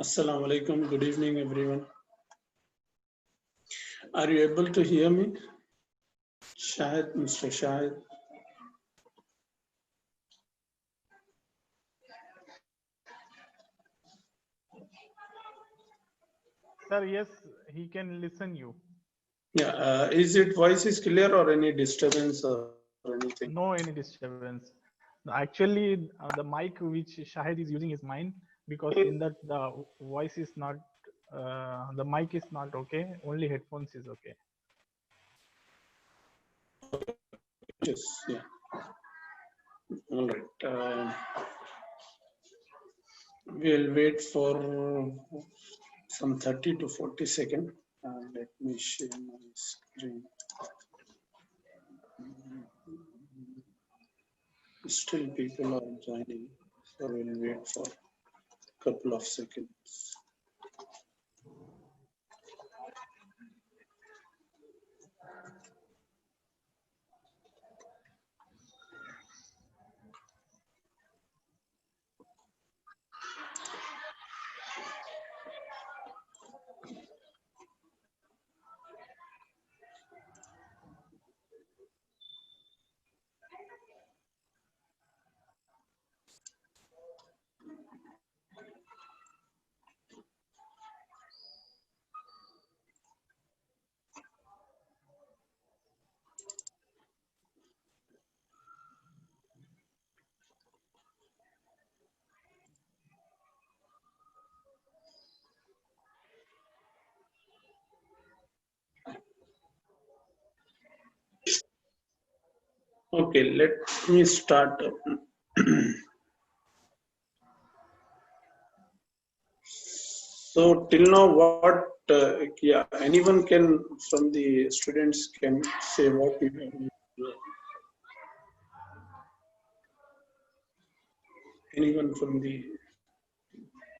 Assalamu alaikum. Good evening, everyone. Are you able to hear me? Shahid, Mr. Shahid. Sir, yes, he can listen you. Yeah. Is it voice is clear or any disturbance or anything? No any disturbance. Actually, the mic which Shahid is using is mine because in that the voice is not, the mic is not okay. Only headphones is okay. Yes. Yeah. All right. We'll wait for some 30 to 40 seconds. Let me share my screen. Still people are joining, so we'll wait for a couple of seconds. Okay, let me start. So till now, what? Yeah, anyone can from the students can say what you have. Anyone from the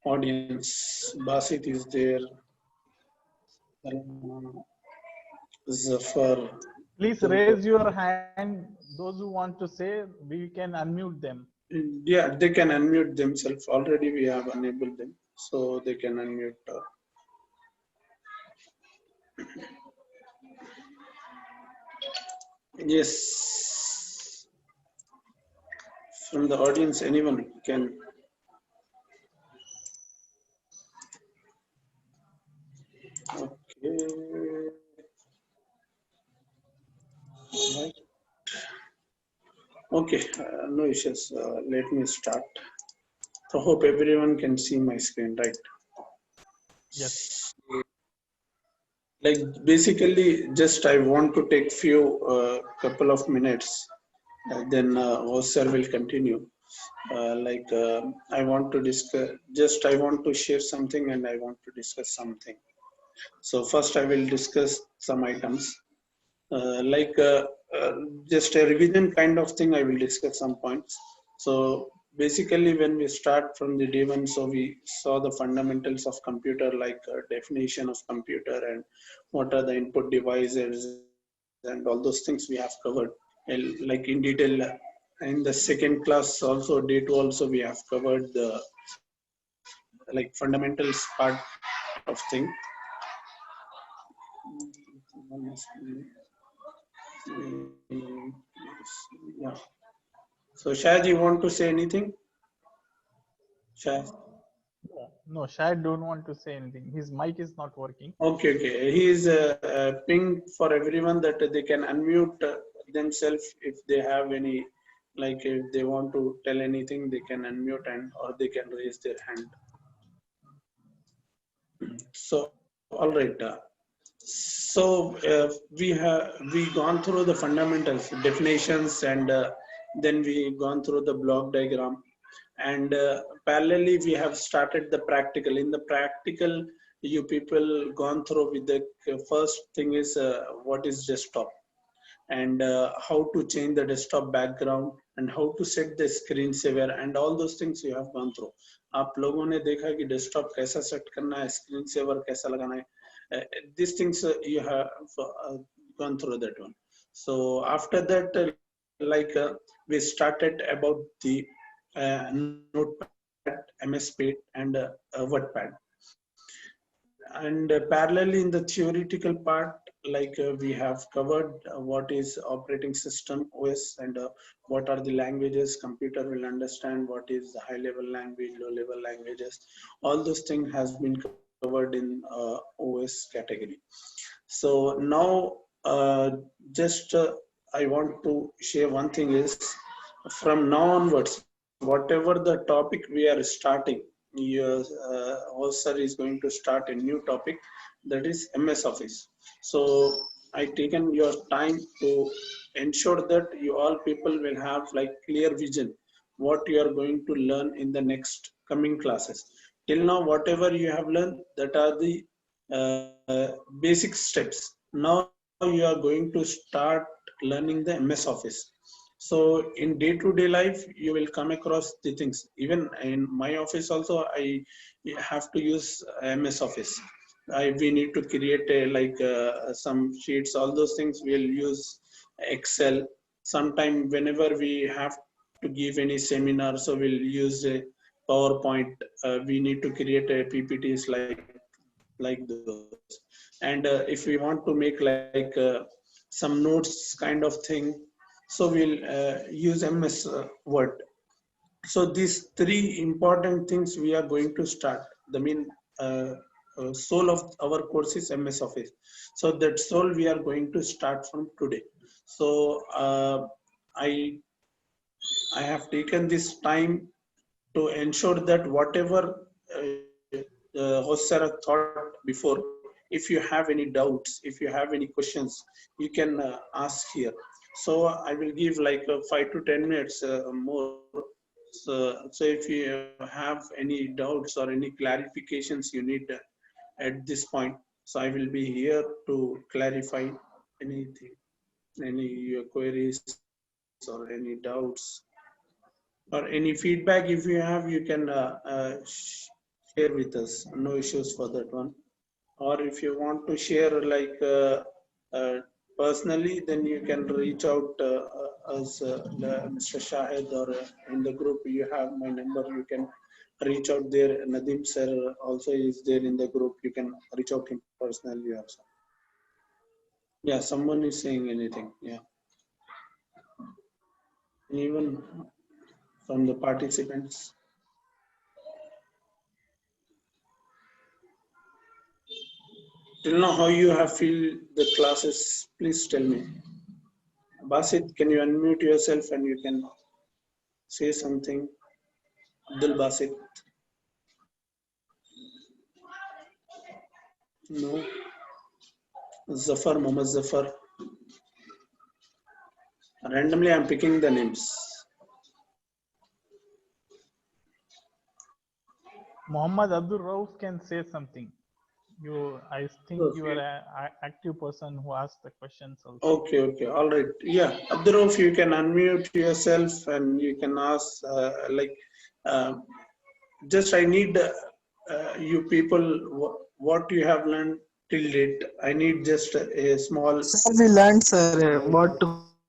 audience? Basit is there. Zafar. Please raise your hand. Those who want to say, we can unmute them. Yeah, they can unmute themselves. Already we have enabled them, so they can unmute. Yes, from the audience, anyone can. Okay. Right. Okay, no issues. Let me start. So hope everyone can see my screen, right? Yes. Like basically, just I want to take few couple of minutes, then Osir will continue. I want to discuss. Just I want to share something, and I want to discuss something. So first, I will discuss some items. uh, like uh, uh, just a revision kind of thing. I will discuss some points. So basically, when we start from the day one, so we saw the fundamentals of computer, like definition of computer and what are the input devices and all those things we have covered, like in detail. In the second class also, day two also, we have covered the like fundamentals part of thing. Yeah. So Shahid, you want to say anything? Shahid. No, Shahid don't want to say anything. His mic is not working. Okay, okay. He is ping for everyone that they can unmute themselves if they have any, like if they want to tell anything, they can unmute and or they can raise their hand. So, all right. We gone through the fundamentals, definitions, and then we gone through the block diagram, and parallelly we have started the practical. In the practical, you people gone through with the first thing is what is desktop, and how to change the desktop background, and how to set the screen saver, and all those things you have gone through. आप लोगों ने देखा कि desktop कैसा set करना है, screen saver कैसा लगाना है. These things you have gone through that one. So after that, we started about the notepad, MS Paint, and wordpad. And parallelly in the theoretical part, like we have covered what is operating system OS, and what are the languages computer will understand, what is the high level language, low level languages. All those things has been covered in OS category. So now just I want to share one thing is, from now onwards, whatever the topic we are starting, your host sir is going to start a new topic, that is MS Office. So I taken your time to ensure that you all people will have like clear vision what you are going to learn in the next coming classes. Till now, whatever you have learned, that are the basic steps. Now you are going to start learning the MS Office. So in day-to-day life, you will come across the things. Even in my office also, I have to use MS Office. We need to create some sheets, all those things. We'll use Excel. Sometime whenever we have to give any seminar, so we'll use a PowerPoint. We need to create a PPTs like those. And if we want to make some notes kind of thing, so we'll use MS Word. So these three important things we are going to start. The main soul of our course is MS Office. So that soul we are going to start from today. So I have taken this time to ensure that whatever host sir thought before, if you have any doubts, if you have any questions, you can ask here. So I will give 5 to 10 minutes more. So if you have any doubts or any clarifications you need at this point, so I will be here to clarify anything, any queries or any doubts or any feedback. If you have, you can share with us. No issues for that one. Or if you want to share uh, personally, then you can reach out as Mr. Shahid, or in the group you have my number. You can reach out there. Nadim sir also is there in the group. You can reach out him personally also. Yeah, someone is saying anything. Yeah, even from the participants. Till now, how you have feel the classes? Please tell me. Basit, can you unmute yourself and you can say something? Abdul Basit. No. Zafar, Mohammad Zafar. Randomly, I'm picking the names. Muhammad Abdul Rauf can say something. I think you are an active person who asked the questions also. Okay, all right. Yeah, Abdul Rauf, you can unmute yourself and you can ask. Just I need you people what you have learned till date. I need just a small. Sir, we learned, sir, what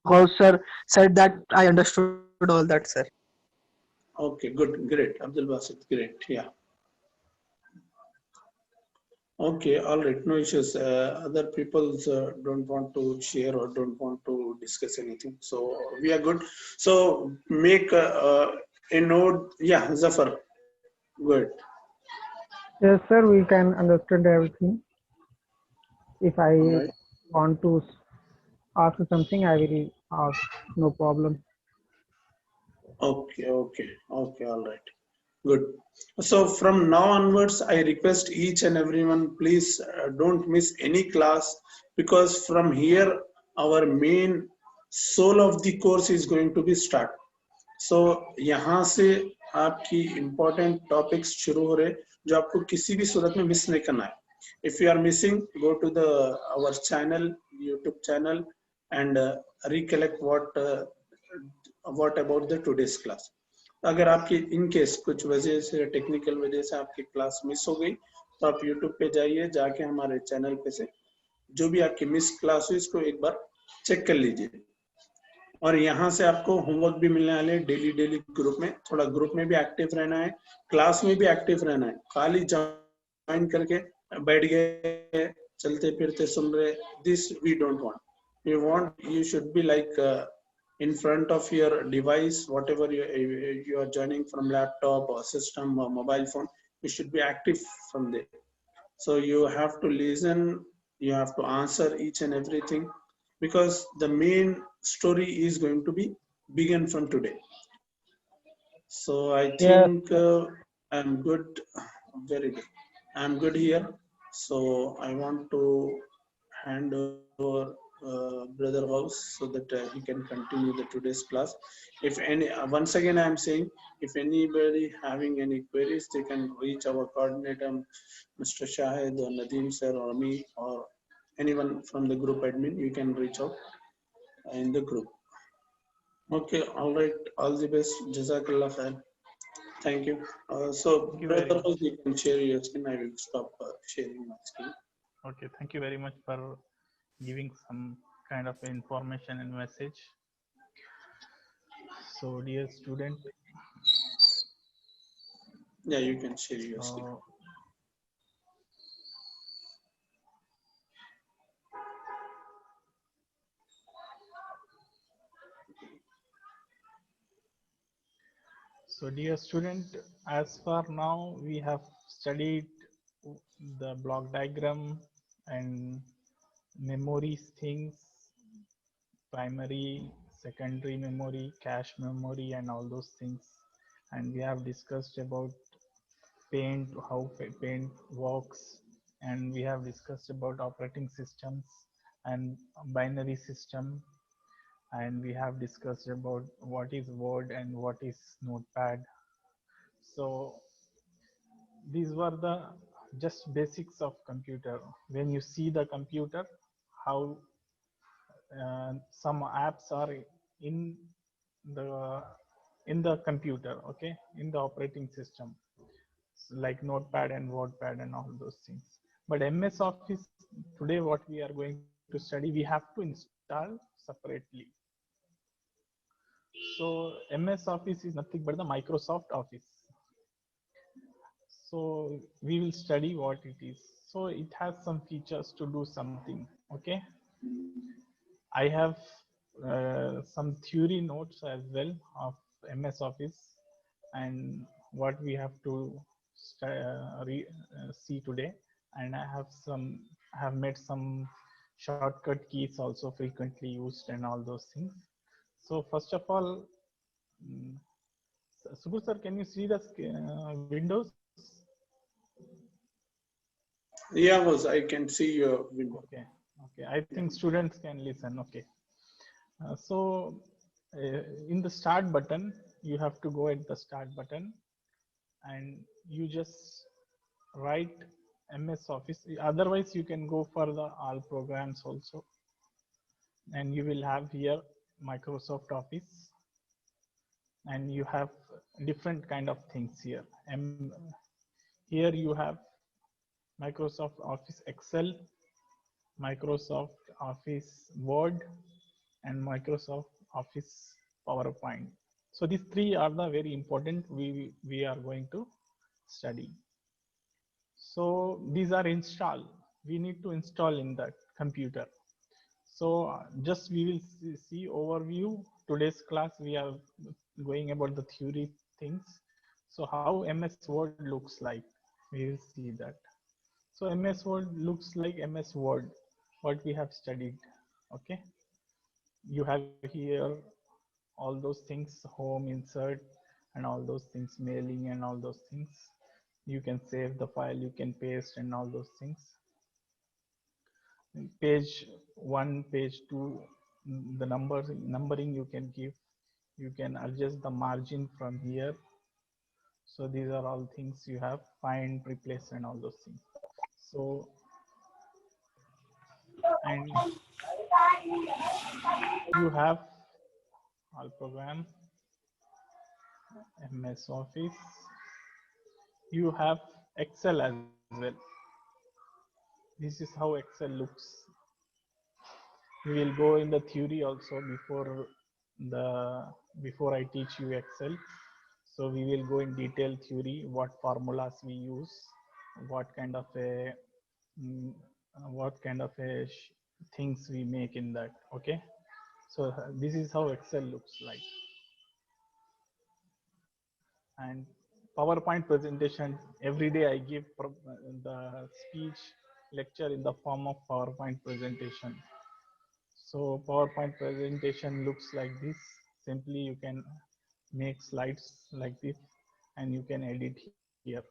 host sir said, that I understood all that, sir. Okay, good, great. Abdul Basit, great. Yeah. Okay, all right, no issues. Other people don't want to share or don't want to discuss anything. So we are good. So make a note. Yeah, Zafar, good. Yes, sir, we can understand everything. If I Right. want to ask something, I will ask, no problem. Okay, all right. Good. So from now onwards, I request each and everyone, please don't miss any class, because from here, our main soul of the course is going to be start. So यहाँ से आपकी important topics शुरू हो रहे, जो आपको किसी भी सूरत में मिस नहीं करना है. If you are missing, go to our channel, YouTube channel, and recollect what about the today's class. अगर आपकी इन केस कुछ वजह से टेक्निकल वजह से आपकी क्लास मिस हो गई, तो आप YouTube पे जाइए, जाके हमारे चैनल पे से जो भी आपकी मिस क्लास हुई इसको एक बार चेक कर लीजिए. और यहाँ से आपको होमवर्क भी मिलने वाले डेली ग्रुप में. थोड़ा ग्रुप में भी एक्टिव रहना है, क्लास में भी एक्टिव रहना है. खाली ज्वाइन करके बैठ गए चलते फिरते सुन रहे, this we don't want. You should be like in front of your device, whatever you are joining from laptop or system or mobile phone, you should be active from there. So you have to listen, you have to answer each and everything, because the main story is going to be begin from today. So I Yes. think I'm good, very good. I'm good here. So I want to hand over Brother House so that he can continue the today's class. If any, once again I'm saying, if anybody having any queries, they can reach our coordinator, Mr. Shahid or Nadeem sir or me or anyone from the group admin. You can reach out in the group. Okay, all right. All the best. Jazakallah khair. Thank you. So, Thank you very Brother much. House, you can share your screen. I will stop sharing my screen. Okay, thank you very much for giving some kind of information and message. So, dear student, Yeah, you can share your screen. uh, so dear student, as for now we have studied the block diagram and memory things, primary, secondary memory, cache memory, and all those things. And we have discussed about paint, how paint works, and we have discussed about operating systems and binary system, and we have discussed about what is Word and what is Notepad. So these were the just basics of computer. When you see the computer, how some apps are in the computer, okay, in the operating system, like Notepad and WordPad and all those things. But MS Office today, what we are going to study, we have to install separately. So MS Office is nothing but the Microsoft Office. So we will study what it is. So it has some features to do something. Okay. I have some theory notes as well of MS Office and what we have to see today. And I have made some shortcut keys also frequently used and all those things. So first of all, Subbu sir, can you see the Windows? Yeah, House, I can see your window. Okay, okay. I think students can listen. Okay. So in the start button, you have to go at the start button and you just write MS Office. Otherwise, you can go for the all programs also. And you will have here Microsoft Office and you have different kind of things here. Here you have Microsoft Office Excel, Microsoft Office Word, and Microsoft Office PowerPoint. So these three are the very important we are going to study. So these are installed. We need to install in that computer. So just we will see overview. Today's class we are going about the theory things. So how MS Word looks like, we will see that. So MS Word looks like MS Word, what we have studied. Okay. You have here all those things, home, insert, and all those things, mailing and all those things. You can save the file, you can paste and all those things. Page 1, page 2, the numbering you can give. You can adjust the margin from here. So these are all things you have, find, replace, and all those things. So, and you have all program, MS Office. You have Excel as well. This is how Excel looks. We will go in the theory also before I teach you Excel. So we will go in detail theory, what formulas we use, what kind of a what kind of things we make in that. Okay, so this is how Excel looks like. And PowerPoint presentation, every day I give the speech lecture in the form of PowerPoint presentation. So PowerPoint presentation looks like this. Simply you can make slides like this, and you can edit here,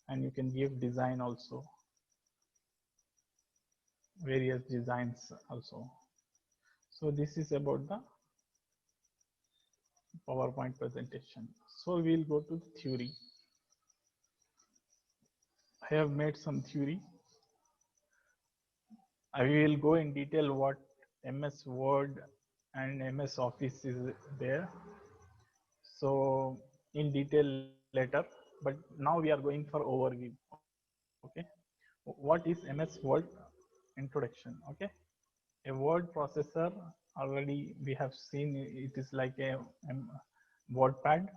and you can give design also, various designs also. So this is about the PowerPoint presentation. So we'll go to the theory. I have made some theory. I will go in detail what MS Word and MS Office is there. So in detail later, but now we are going for overview. Okay, what is MS Word? Introduction. Okay, a word processor, already we have seen it is like a WordPad.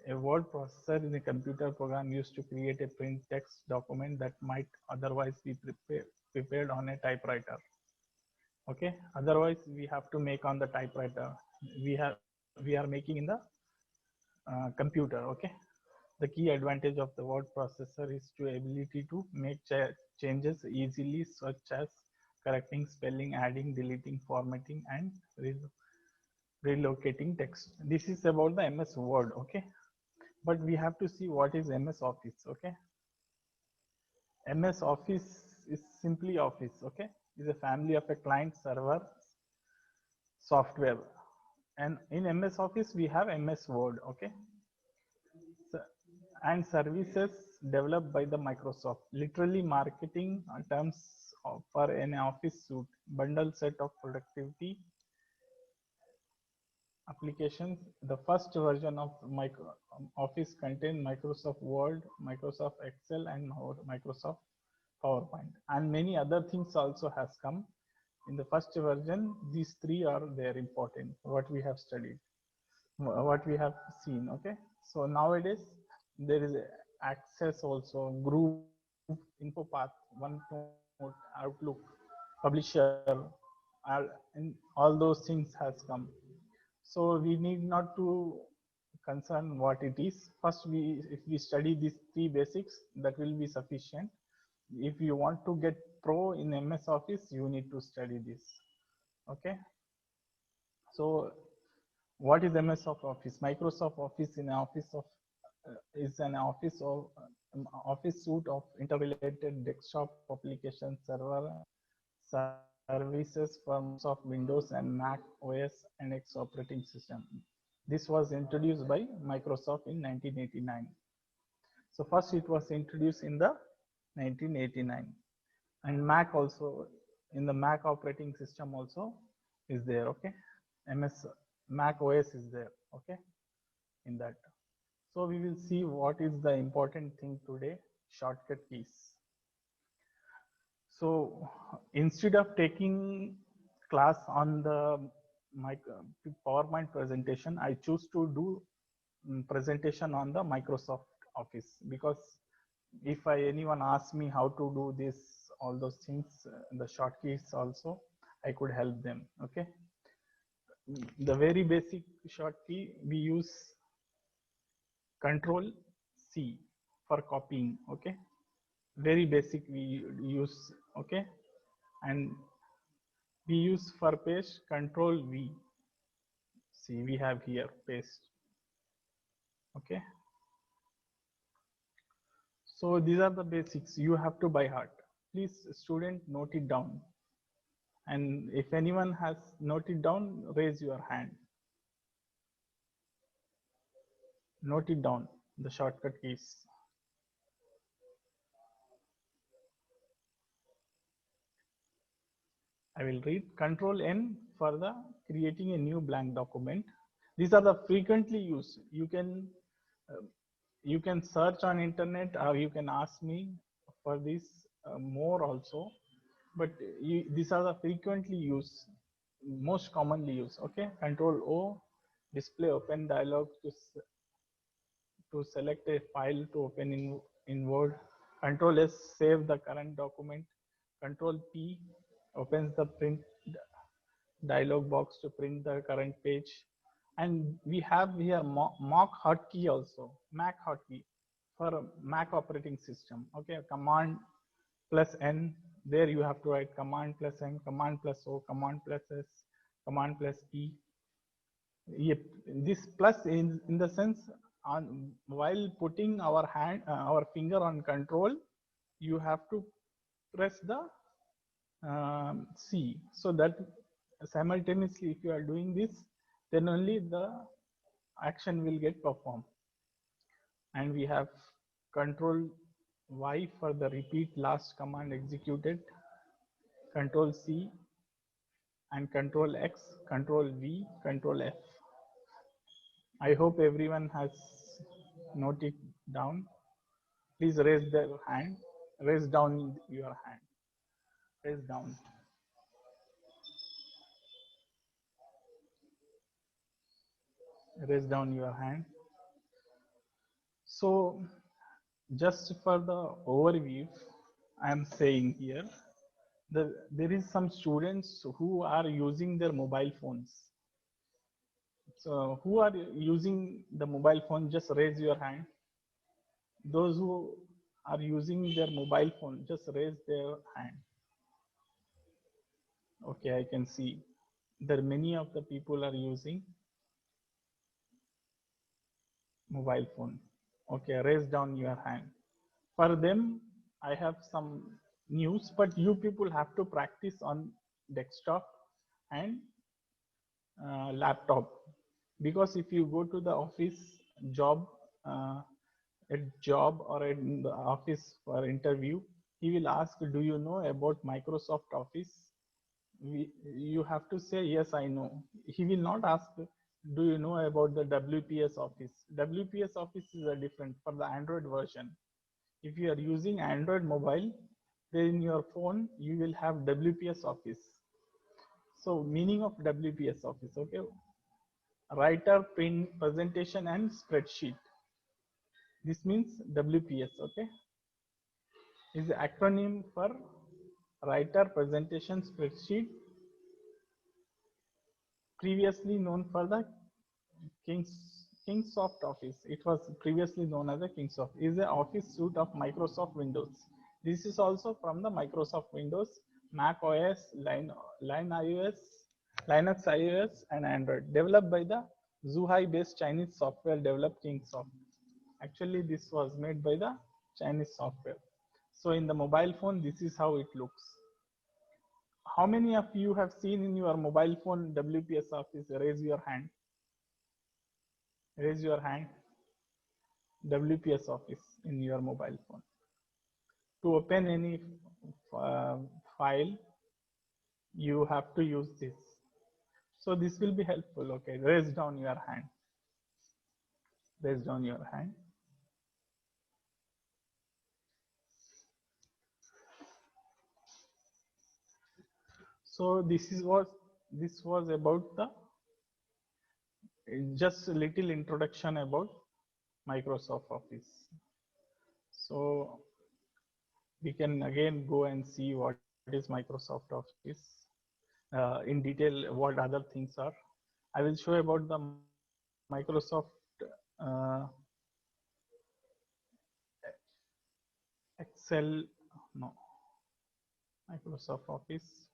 A word processor is a computer program used to create a print text document that might otherwise be prepared on a typewriter. Okay, otherwise we have to make on the typewriter. We are making in the computer. Okay, the key advantage of the word processor is to ability to make changes easily, such as correcting spelling, adding, deleting, formatting, and relocating text. This is about the MS Word. Okay, but we have to see what is MS Office. Okay, MS Office is simply Office. Okay, is a family of a client server software, and in MS Office we have MS Word. Okay, so, and services developed by the Microsoft, literally marketing terms for an office suite, bundle set of productivity applications. The first version of Office contained Microsoft Word, Microsoft Excel, and Microsoft PowerPoint, and many other things also has come. In the first version, these three are there important, what we have studied, what we have seen. Okay, so nowadays there is access also, group, InfoPath, OneNote, Outlook, Publisher, and all those things has come. So we need not to concern what it is. First, if we study these three basics, that will be sufficient. If you want to get pro in MS Office, you need to study this. Okay, so what is MS Office? Microsoft Office in office of is an office of office suite of interrelated desktop application server services for Microsoft Windows and Mac OS and X operating system. This was introduced by Microsoft in 1989. So first it was introduced in the 1989, and Mac also, in the Mac operating system also is there. Okay, MS Mac OS is there. Okay, in that. So we will see what is the important thing today, shortcut keys. So instead of taking class on the PowerPoint presentation, I choose to do presentation on the Microsoft Office, because if anyone asks me how to do this, all those things, the shortkeys also, I could help them. Okay, the very basic shortkey, we use Control C for copying. Okay, very basic we use. Okay, and we use for paste Control V. See, we have here paste. Okay, so these are the basics you have to by heart. Please, student, note it down, and if anyone has noted down, raise your hand. Note it down, the shortcut keys. I will read. Control N for the creating a new blank document. These are the frequently used. You can search on internet, or you can ask me for this more also, but these are the frequently used, most commonly used. Okay, Control O, display open dialog to select a file to open in Word. Control S, save the current document. Control P opens the print dialog box to print the current page. And we have here mock hotkey also, Mac hotkey for Mac operating system. Okay, command plus N. There you have to write command plus N, command plus O, command plus S, command plus E. Yep. This plus in the sense on while putting our hand our finger on control, you have to press the C, so that simultaneously if you are doing this, then only the action will get performed. And we have control Y for the repeat last command executed, control C, and control X, control V, control F. I hope everyone has noted down. Please raise their hand. Raise down your hand. Raise down. Raise down your hand. So just for the overview, I am saying here, there is some students who are using their mobile phones. So who are using the mobile phone, just raise your hand. Those who are using their mobile phone, just raise their hand. Okay, I can see there many of the people are using mobile phone. Okay, raise down your hand. For them, I have some news, but you people have to practice on desktop and laptop, because if you go to the office job, at job or in the office for interview, he will ask, do you know about Microsoft Office? You have to say, yes, I know. He will not ask, do you know about the WPS Office? WPS Office is a different for the Android version. If you are using Android mobile, then in your phone, you will have WPS Office. So meaning of WPS Office, okay? Writer, print, presentation, and spreadsheet. This means WPS, okay? Is the acronym for writer, presentation, spreadsheet, previously known for the Kingsoft Office. It was previously known as a Kingsoft. Is the office suite of Microsoft Windows. This is also from the Microsoft Windows, Mac OS, Linux iOS, and Android. Developed by the Zhuhai-based Chinese software developed Kingsoft. Actually, this was made by the Chinese software. So in the mobile phone, this is how it looks. How many of you have seen in your mobile phone WPS Office? Raise your hand. Raise your hand. WPS Office in your mobile phone. To open any file, you have to use this. So this will be helpful. Okay, raise down your hand. Raise down your hand. So this was about the just a little introduction about Microsoft Office. So we can again go and see what is Microsoft Office in detail, what other things are. I will show about the Microsoft Excel, no, Microsoft Office.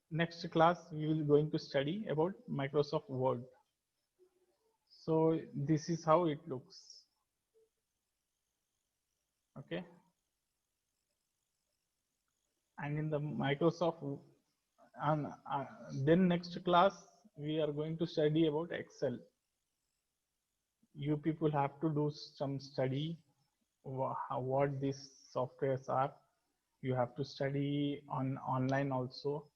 Next class, we will going to study about Microsoft Word. So this is how it looks. Okay. And in the Microsoft, then next class, we are going to study about Excel. You people have to do some study what these softwares are. You have to study online also,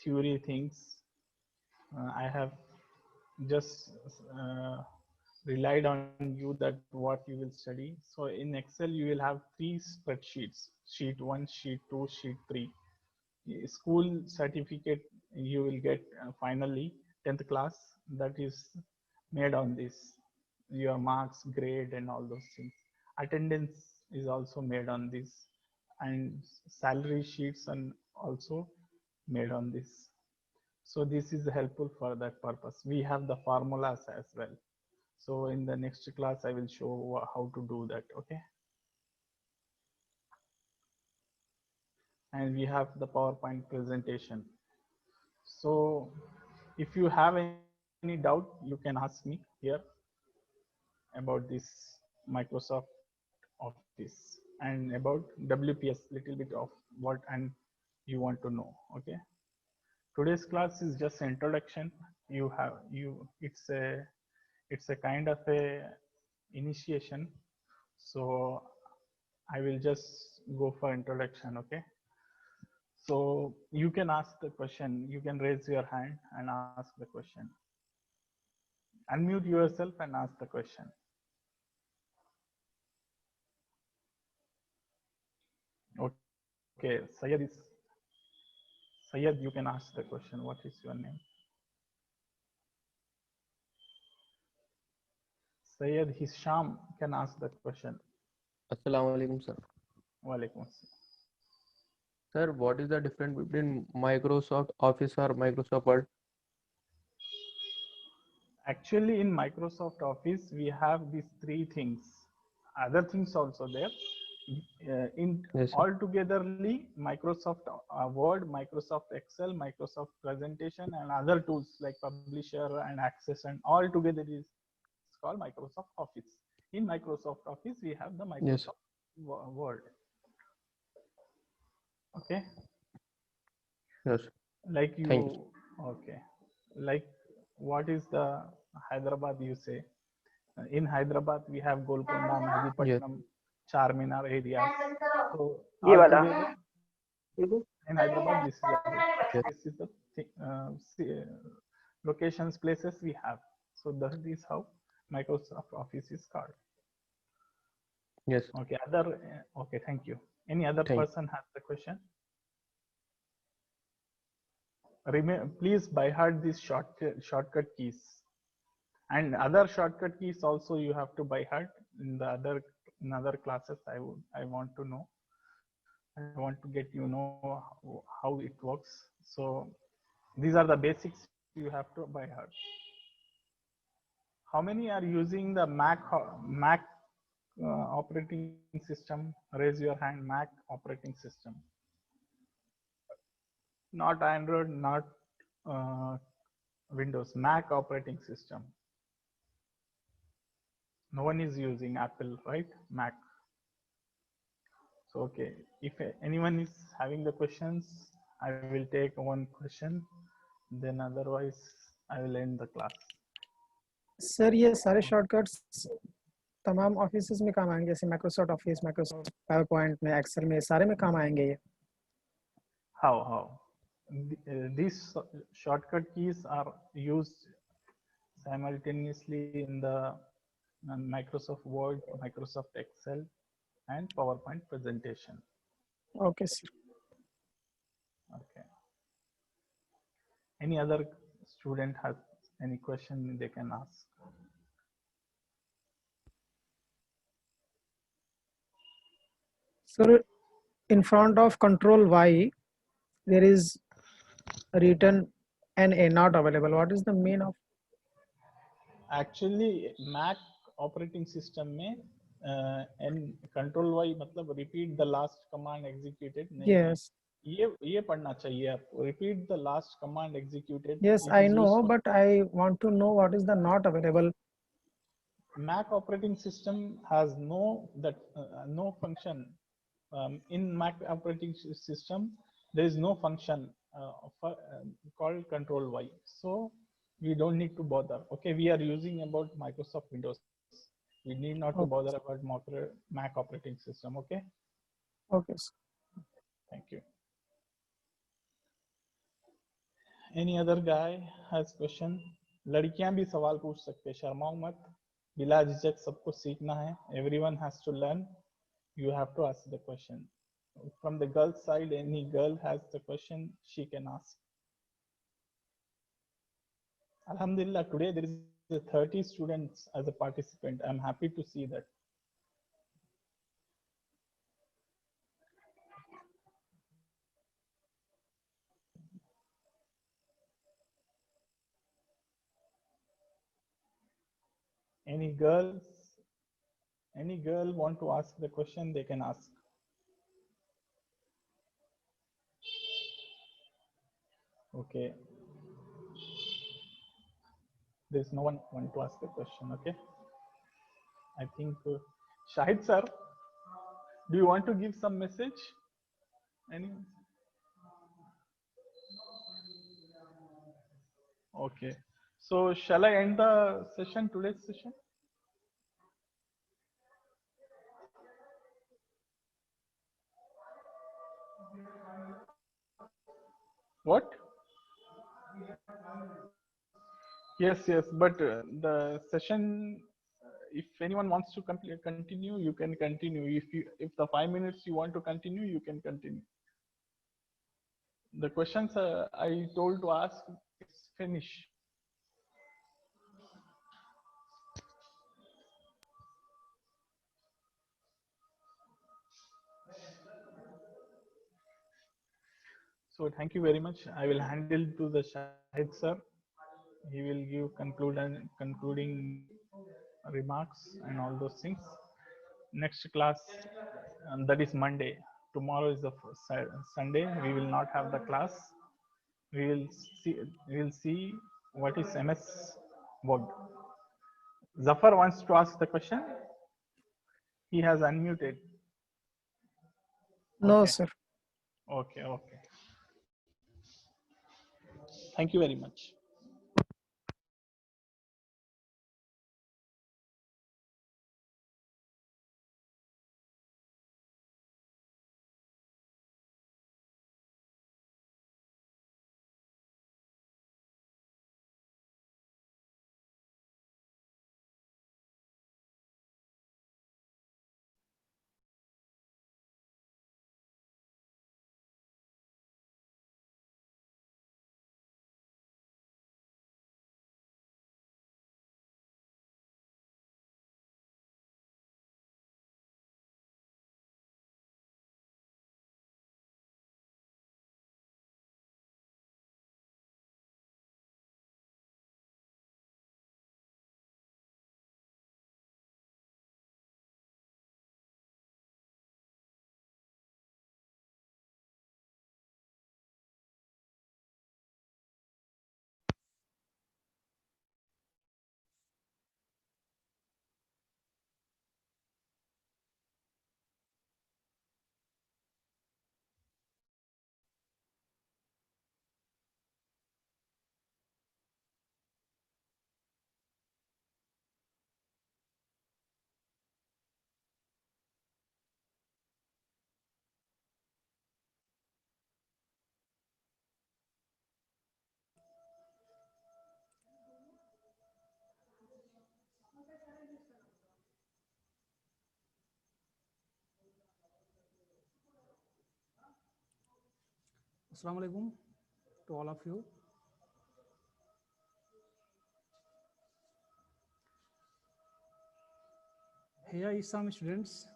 theory things. I have just relied on you that what you will study. So in Excel, you will have 3 spreadsheets, sheet 1, sheet 2, sheet 3. School certificate you will get finally 10th class, that is made on this, your marks, grade, and all those things. Attendance is also made on this, and salary sheets and also made on this. So this is helpful for that purpose. We have the formulas as well. So in the next class, I will show how to do that. Okay. And we have the PowerPoint presentation. So if you have any doubt, you can ask me here about this Microsoft Office and about WPS, little bit of what and you want to know. Okay. Today's class is just introduction. It's a kind of a initiation. So I will just go for introduction. Okay. So you can ask the question. You can raise your hand and ask the question. Unmute yourself and ask the question. Okay, Sayed, you can ask the question. What is your name? Sayed Hisham can ask the question. Assalamu alaikum, sir. Walaikum assalam. Sir, what is the difference between Microsoft Office or Microsoft Word? Actually, in Microsoft Office, we have these three things. Other things also there. Yes, sir. Altogetherly, Microsoft Word, Microsoft Excel, Microsoft Presentation, and other tools like Publisher and Access, and all together is called Microsoft Office. In Microsoft Office, we have the Yes, Microsoft Word. Okay. yes. Like Thank you, okay. Like what is the Hyderabad you say? In Hyderabad, we have Golconda, Mehdipatnam, Charminar areas. So altogether, in Hyderabad, this is the locations, places we have. So that is how Microsoft Office is called. Yes. Okay. Okay. Thank you. Any other Thank you. person has the question? Please by heart these shortcut keys, and other shortcut keys also you have to by heart in other classes. I want to know. I want to get how it works. So these are the basics you have to by heart. How many are using the Mac operating system? Raise your hand. Mac operating system. Not Android, not Windows, Mac operating system. No one is using Apple, right? Mac. So, okay, if anyone is having the questions, I will take one question. Then otherwise, I will end the class. Sir ये सारे shortcuts तमाम offices में काम आएंगे, जैसे Microsoft office, Microsoft power point में, Excel में, सारे में काम आएंगे ये? How? These shortcut keys are used simultaneously in the Microsoft Word, Microsoft Excel, and PowerPoint presentation. Okay, sir. Okay. Any other student has any question they can ask? Sir, in front of Control Y, there is written NA, not available. What is the mean of? Actually, Mac operating system में and Control Y मतलब repeat the last command executed नहीं है. Yes. ये पढ़ना चाहिए आपको. Repeat the last command executed. Yes, I know, but I want to know what is the not available. Mac operating system has no function. In Mac operating system, there is no function called Control Y. So we don't need to bother. Okay, we are using about Microsoft Windows. We need not to bother about Mac operating system. Okay. Okay, sir. Thank you. Any other guy has question? लड़कियां भी सवाल पूछ सकते, शर्माओ मत, बिला झिझक सबको सीखना है. Everyone has to learn. You have to ask the question. From the girl side, any girl has the question, she can ask. Alhamdulillah, today there is 30 students as a participant. I'm happy to see that. Any girls? Any girl want to ask the question? They can ask. Okay. There's no one want to ask the question. Okay. I think Shahid sir, do you want to give some message? Anyone? Okay. So shall I end the session, today's session? What? Yes, yes, but the session, if anyone wants to continue, you can continue. If the 5 minutes you want to continue, you can continue. The questions I told to ask is finish. So thank you very much. I will handle to the Shahid sir. He will give concluding remarks and all those things. Next class, that is Monday. Tomorrow is the Sunday. We will not have the class. We will see what is MS Word. Zafar wants to ask the question. He has unmuted. No, Okay. sir. Okay. Thank you very much. Assalamu alaikum to all of you. Here is some students.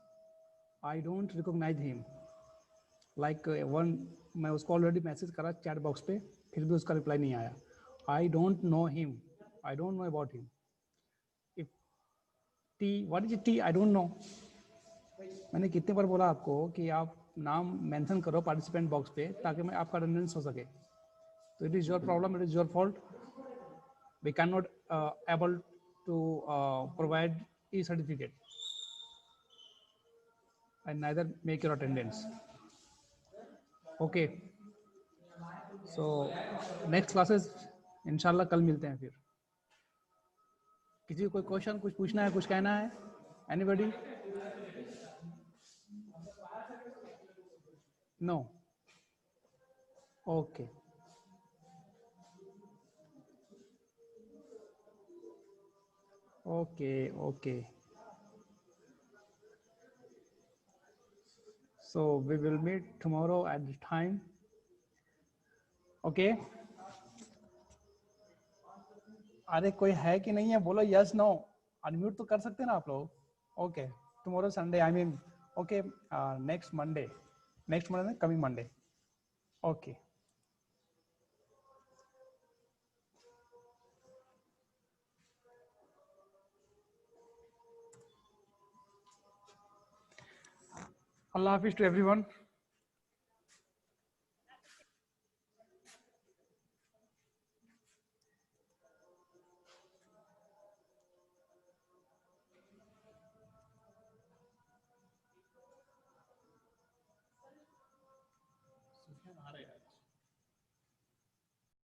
I don't recognize him. Like one, मैं उसको already message करा chat box पे, फिर भी उसका reply नहीं आया. I don't know him. I don't know about him. If T, what is T? I don't know. मैंने कितने बार बोला आपको कि आप नाम मेंशन करो पार्टिसिपेंट बॉक्स पे ताकि मैं आपका अटेंडेंस हो सके. So it is your problem. It is your fault. We cannot able to provide e-certificate and neither make your attendance. Okay. So next classes इंशाल्लाह कल मिलते हैं फिर. किसी को कोई क्वेश्चन कुछ पूछना है, कुछ कहना है? Anybody? No. Okay. Okay. So we will meet tomorrow at the time. Okay. अरे कोई है कि नहीं है बोलो यस नो. अनम्यूट तो कर सकते हैं ना आप लोग. Okay. Tomorrow Sunday I mean okay next Monday coming Monday. Okay. Allah Hafiz to everyone.